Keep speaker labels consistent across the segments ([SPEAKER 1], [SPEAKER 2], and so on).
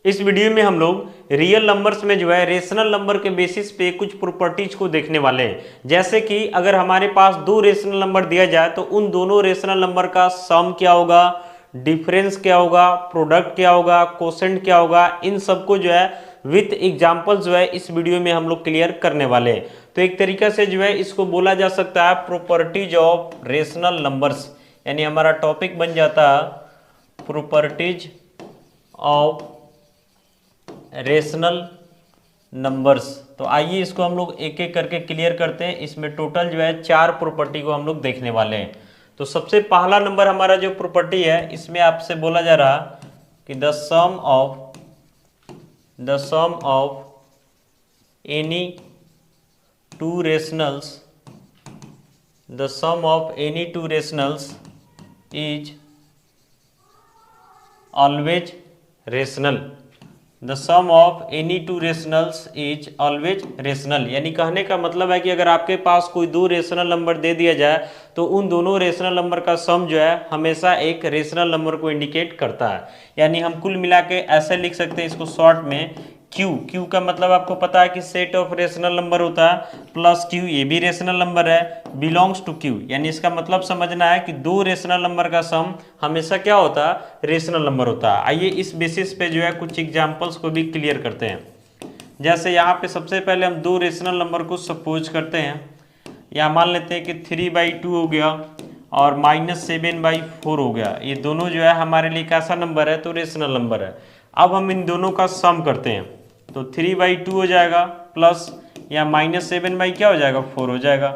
[SPEAKER 1] इस वीडियो में हम लोग रियल नंबर्स में जो है रेशनल नंबर के बेसिस पे कुछ प्रॉपर्टीज को देखने वाले हैं। जैसे कि अगर हमारे पास दो रेशनल नंबर दिया जाए तो उन दोनों रेशनल नंबर का सम क्या होगा, डिफरेंस क्या होगा, प्रोडक्ट क्या होगा, कोसेंट क्या होगा, इन सबको जो है विथ एग्जाम्पल जो है इस वीडियो में हम लोग क्लियर करने वाले हैं। तो एक तरीका से जो है इसको बोला जा सकता है प्रॉपर्टीज ऑफ रेशनल नंबर्स, यानी हमारा टॉपिक बन जाता है प्रॉपर्टीज ऑफ रेशनल नंबर्स। तो आइए इसको हम लोग एक एक करके क्लियर करते हैं। इसमें टोटल जो है 4 प्रॉपर्टी को हम लोग देखने वाले हैं। तो सबसे पहला नंबर हमारा जो प्रॉपर्टी है इसमें आपसे बोला जा रहा कि the sum of any two rationals is always rational. The sum of any two rationals is always rational, यानी कहने का मतलब है कि अगर आपके पास कोई दो रेशनल नंबर दे दिया जाए तो उन दोनों रेशनल नंबर का सम जो है हमेशा एक रेशनल नंबर को इंडिकेट करता है। यानी हम कुल मिला के ऐसे लिख सकते हैं इसको शॉर्ट में क्यू का मतलब आपको पता है कि सेट ऑफ रेशनल नंबर होता है, प्लस क्यू ये भी रेशनल नंबर है, बिलोंग्स टू क्यू, यानी इसका मतलब समझना है कि दो रेशनल नंबर का सम हमेशा क्या होता है, रेशनल नंबर होता है। आइए इस बेसिस पे जो है कुछ एग्जांपल्स को भी क्लियर करते हैं। जैसे यहाँ पे सबसे पहले हम दो रेशनल नंबर को सपोज करते हैं। यहाँ मान लेते हैं कि 3/2 हो गया और -7/4 हो गया। ये दोनों जो है हमारे लिए कैसा नंबर है, तो रेशनल नंबर है। अब हम इन दोनों का सम करते हैं तो 3/2 हो जाएगा प्लस या -7 क्या हो जाएगा, 4 हो जाएगा।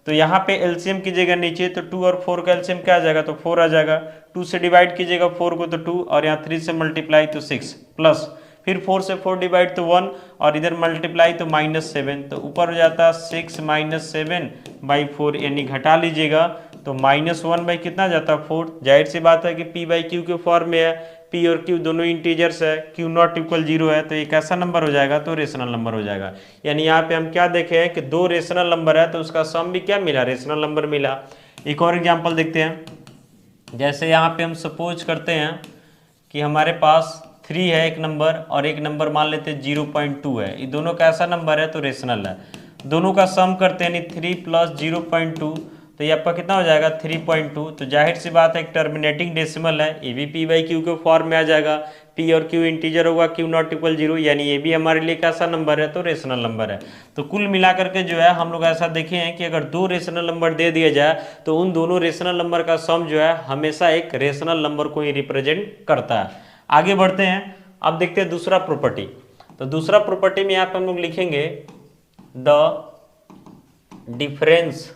[SPEAKER 1] तो यहाँ पे एलसीएम कीजिएगा नीचे तो 2 और 4 का एलसीएम क्या आ जाएगा, तो 4 आ जाएगा। 2 से डिवाइड कीजिएगा 4 को तो 2 और यहाँ 3 से मल्टीप्लाई तो 6 प्लस फिर 4 से 4 डिवाइड तो 1 और इधर मल्टीप्लाई तो -7, तो ऊपर हो जाता है 6 - 7/4, यानी घटा लीजिएगा तो -1 कितना जाता है 4। जाहिर सी बात है कि p/q के फॉर्म में है, p और q दोनों इंटीजर्स है, q नॉट इक्वल 0 है, तो एक ऐसा नंबर हो जाएगा, तो रेशनल नंबर हो जाएगा। यानी यहाँ पे हम क्या देखे हैं कि दो रेशनल नंबर है तो उसका सम भी क्या मिला, रेशनल नंबर मिला। एक और एग्जाम्पल देखते हैं। जैसे यहाँ पे हम सपोज करते हैं कि हमारे पास 3 है एक नंबर और एक नंबर मान लेते हैं 0.2 है। ये दोनों का ऐसा नंबर है तो रेशनल है। दोनों का सम करते हैं, यानी 3 + 0.2, तो ये आपका कितना हो जाएगा 3.2। तो जाहिर सी बात है एक टर्मिनेटिंग डेसिमल है, ये भी p/q के फॉर्म में आ जाएगा। p और q इंटीजर होगा, q नॉट इक्वल 0, यानी ये भी हमारे लिए कैसा नंबर है, तो रेशनल नंबर है। तो कुल मिलाकर के जो है हम लोग ऐसा देखे हैं कि अगर दो रेशनल नंबर दे दिया जाए तो उन दोनों रेशनल नंबर का सम जो है हमेशा एक रेशनल नंबर को ही रिप्रेजेंट करता है। आगे बढ़ते हैं, अब देखते हैं दूसरा प्रॉपर्टी। तो दूसरा प्रॉपर्टी में यहाँ पे हम लोग लिखेंगे the difference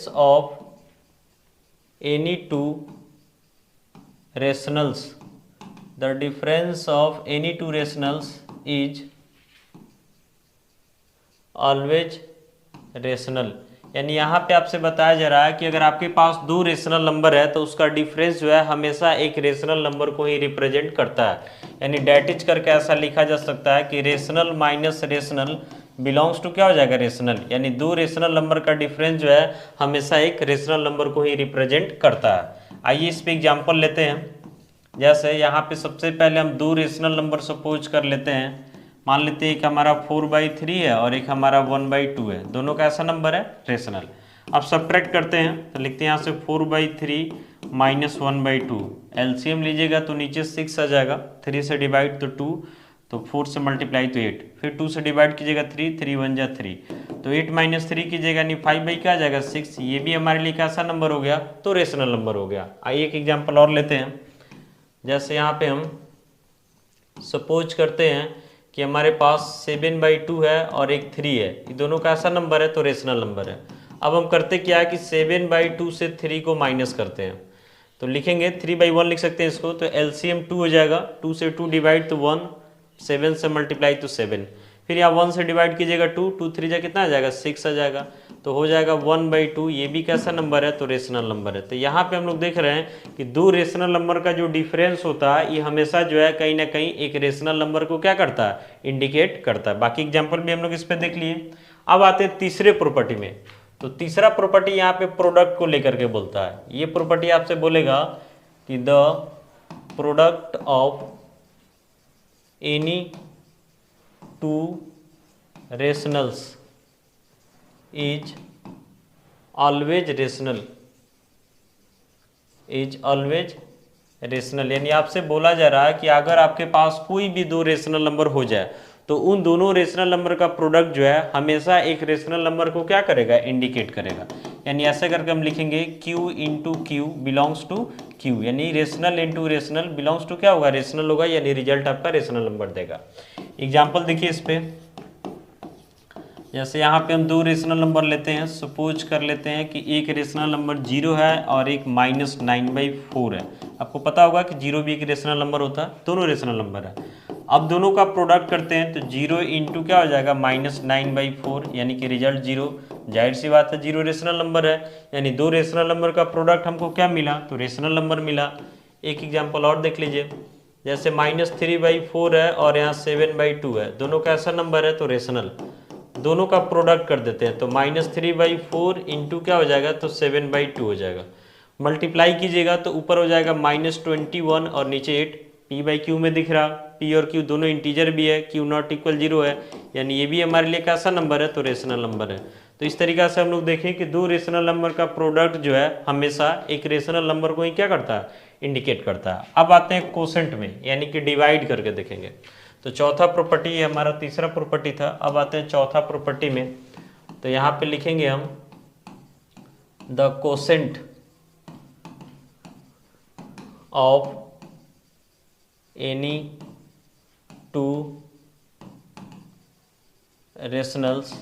[SPEAKER 1] of any two rationals is always rational. यानी यहाँ पे आपसे बताया जा रहा है कि अगर आपके पास दो रेशनल नंबर है तो उसका डिफरेंस जो है हमेशा एक रेशनल नंबर को ही रिप्रेजेंट करता है। यानी डेट इज करके ऐसा लिखा जा सकता है कि rational minus rational belongs to क्या हो जाएगा, रेशनल। यानी दो रेशनल नंबर का डिफरेंस जो है हमेशा एक रेशनल नंबर को ही रिप्रेजेंट करता है। आइए इस पे एग्जाम्पल लेते हैं। जैसे यहाँ पे सबसे पहले हम दो रेशनल नंबर सपोज कर लेते हैं। मान लेते हैं एक हमारा 4/3 है और एक हमारा 1/2 है, दोनों का ऐसा नंबर है, रेशनल। अब सब्ट्रैक्ट करते हैं तो लिखते हैं यहाँ से 4/3 - 1/2, एलसीएम लीजिएगा तो नीचे 6 आ जाएगा, 3 से डिवाइड तो 2, तो 4 से मल्टीप्लाई तो 8, फिर 2 से डिवाइड कीजिएगा 3, 3 × 1 = 3, तो 8 - 3 कीजिएगा यानी 5 क्या आ जाएगा 6। ये भी हमारे लिए कैसा नंबर हो गया, तो रेशनल नंबर हो गया। आइए एक एग्जाम्पल और लेते हैं। जैसे यहाँ पे हम सपोज करते हैं कि हमारे पास 7/2 है और एक 3 है, ये दोनों का ऐसा नंबर है तो रेशनल नंबर है। अब हम करते क्या है कि 7/2 से 3 को माइनस करते हैं, तो लिखेंगे 3/1 लिख सकते हैं इसको, तो एलसीएम 2 हो जाएगा, 2 से 2 डिवाइड तो 1, 7 से मल्टीप्लाई तो 7, फिर यहाँ 1 से डिवाइड कीजिएगा 2, 2 3 जा कितना आ जाएगा 6 आ जाएगा, तो हो जाएगा 1/2। ये भी कैसा नंबर है, तो रेशनल नंबर है। तो यहाँ पे हम लोग देख रहे हैं कि दो रेशनल नंबर का जो डिफरेंस होता है ये हमेशा जो है कहीं ना कहीं एक रेशनल नंबर को क्या करता है, इंडिकेट करता है। बाकी एग्जाम्पल भी हम लोग इस पर देख लिए। अब आते हैं तीसरे प्रॉपर्टी में। तो तीसरा प्रॉपर्टी यहाँ पे प्रोडक्ट को लेकर के बोलता है। ये प्रॉपर्टी आपसे बोलेगा कि the product of any two rationals is always rational, is always rational. यानी आपसे बोला जा रहा है कि अगर आपके पास कोई भी दो रेशनल नंबर हो जाए तो उन दोनों रेशनल नंबर का प्रोडक्ट जो है हमेशा एक रेशनल नंबर को क्या करेगा, इंडिकेट करेगा। यानी ऐसे करके हम लिखेंगे Q into Q belongs to Q, यानी rational into rational belongs to क्या होगा, रेशनल होगा, यानी रिजल्ट आपका रेशनल नंबर देगा। एग्जाम्पल देखिए इस पे, जैसे यहाँ पे हम दो रेशनल नंबर लेते हैं, सपोज कर लेते हैं कि एक रेशनल नंबर 0 है और एक -9/4 है। आपको पता होगा कि 0 भी एक रेशनल नंबर होता है, दोनों रेशनल नंबर है। अब दोनों का प्रोडक्ट करते हैं तो 0 इंटू क्या हो जाएगा, -9/4, यानी कि रिजल्ट 0। जाहिर सी बात है 0 रेशनल नंबर है, यानी दो रेशनल नंबर का प्रोडक्ट हमको क्या मिला, तो रेशनल नंबर मिला। एक एग्जाम्पल और देख लीजिए, जैसे -3/4 है और यहाँ 7/2 है, दोनों का ऐसा नंबर है तो रेशनल। दोनों का प्रोडक्ट कर देते हैं तो -3/4 इंटू क्या हो जाएगा, तो 7/2 हो जाएगा। मल्टीप्लाई कीजिएगा तो ऊपर हो जाएगा -21 और नीचे 8। P/Q में दिख रहा, P और Q दोनों इंटीजर भी है, Q नॉट इक्वल 0 है, यानी ये भी हमारे लिए कैसा नंबर है, तो रेशनल नंबर है। तो इस तरीका से हम लोग देखें कि दो रेशनल नंबर का प्रोडक्ट जो है हमेशा एक रेशनल नंबर को ही क्या करता है, इंडिकेट करता है। अब आते हैं कोसेंट में, यानी कि डिवाइड करके देखेंगे। तो चौथा प्रॉपर्टी है हमारा, तीसरा प्रॉपर्टी था। अब आते हैं चौथा प्रॉपर्टी में, तो यहाँ पे लिखेंगे हम the quotient of any two rationals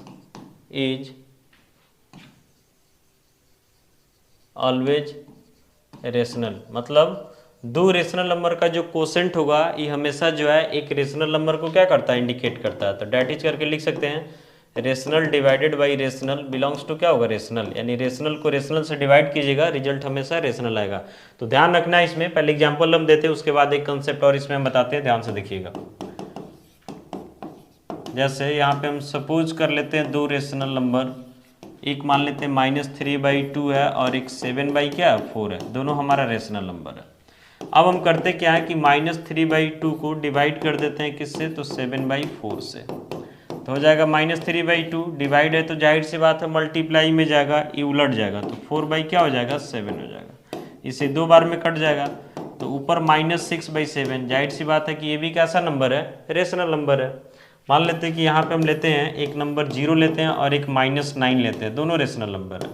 [SPEAKER 1] is always rational. मतलब दो रेशनल नंबर का जो कोसेंट होगा ये हमेशा जो है एक रेशनल नंबर को क्या करता है, इंडिकेट करता है। तो डैट इज करके लिख सकते हैं, rational divided by rational belongs to क्या होगा, रेशनल। यानी रेशनल को रेशनल से डिवाइड कीजिएगा, रिजल्ट हमेशा रेशनल आएगा। तो ध्यान रखना है इसमें, पहले एग्जाम्पल हम देते हैं उसके बाद एक कंसेप्ट और इसमें हम बताते हैं, ध्यान से देखिएगा। जैसे यहाँ पे हम सपोज कर लेते हैं दो रेशनल नंबर, एक मान लेते हैं -3/2 है और एक 7/4 है, दोनों हमारा रेशनल नंबर है। अब हम करते क्या है कि -3/2 को डिवाइड कर देते हैं किससे, तो 7/4 से। तो हो जाएगा -3/2, डिवाइड है तो जाहिर सी बात है मल्टीप्लाई में जाएगा, ये उलट जाएगा, तो 4 क्या हो जाएगा, 7 हो जाएगा। इसे दो बार में कट जाएगा, तो ऊपर -6/7, जाहिर सी बात है कि ये भी कैसा नंबर है, रेशनल नंबर है। मान लेते हैं कि यहाँ पे हम लेते हैं एक नंबर 0 लेते हैं और एक -9 लेते हैं, दोनों रेशनल नंबर है।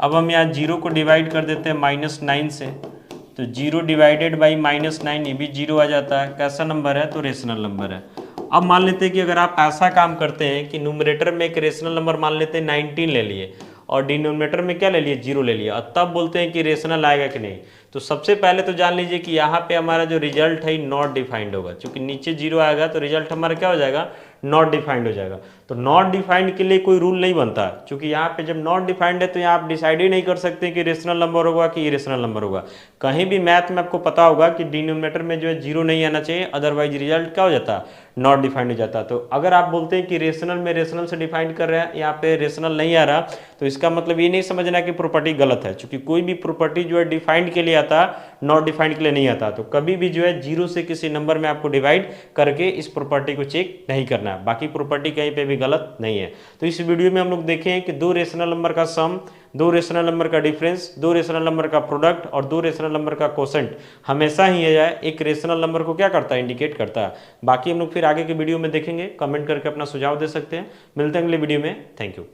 [SPEAKER 1] अब हम यहाँ 0 को डिवाइड कर देते हैं -9 से, तो 0 डिवाइडेड बाई -9, ये भी 0 आ जाता है, कैसा नंबर है, तो रेशनल नंबर है। अब मान लेते हैं कि अगर आप ऐसा काम करते हैं कि न्यूमरेटर में एक रेशनल नंबर मान लेते हैं 19 ले लिए और डिनोमिनेटर में क्या ले लिए, 0 ले लिया, और तब बोलते हैं कि रेशनल आएगा कि नहीं। तो सबसे पहले तो जान लीजिए कि यहाँ पे हमारा जो रिजल्ट है नॉट डिफाइंड होगा, क्योंकि नीचे 0 आएगा तो रिजल्ट हमारा क्या हो जाएगा, नॉट डिफाइंड हो जाएगा। तो नॉट डिफाइंड के लिए कोई रूल नहीं बनता है, क्योंकि यहाँ पे जब नॉट डिफाइंड है तो यहाँ आप डिसाइड ही नहीं कर सकते कि रेशनल नंबर होगा कि इरेशनल नंबर होगा। कहीं भी मैथ में आपको पता होगा कि डिनोमिनेटर में जो है 0 नहीं आना चाहिए, अदरवाइज रिजल्ट क्या हो जाता है, नॉट डिफाइंड हो जाता है। तो अगर आप बोलते हैं कि रेशनल में रेशनल से डिफाइंड कर रहे हैं, यहाँ पे रेशनल नहीं आ रहा, तो इसका मतलब ये नहीं समझना कि प्रॉपर्टी गलत है, क्योंकि कोई भी प्रॉपर्टी जो है डिफाइंड के लिए आता है, नॉट डिफाइंड के लिए नहीं आता। तो कभी भी जो है 0 से किसी नंबर में आपको डिवाइड करके इस प्रॉपर्टी को चेक नहीं करना है, बाकी प्रॉपर्टी कहीं पे भी गलत नहीं है। तो इस वीडियो में हम लोग देखें कि दो रेशनल नंबर का सम, दो रेशनल नंबर का डिफरेंस, दो रेशनल नंबर का प्रोडक्ट और दो रेशनल नंबर का कोसेंट हमेशा ही एक रेशनल नंबर को क्या करता है, इंडिकेट करता है। बाकी हम लोग फिर आगे के वीडियो में देखेंगे, कमेंट करके अपना सुझाव दे सकते हैं। मिलते हैं अगले वीडियो में, थैंक यू।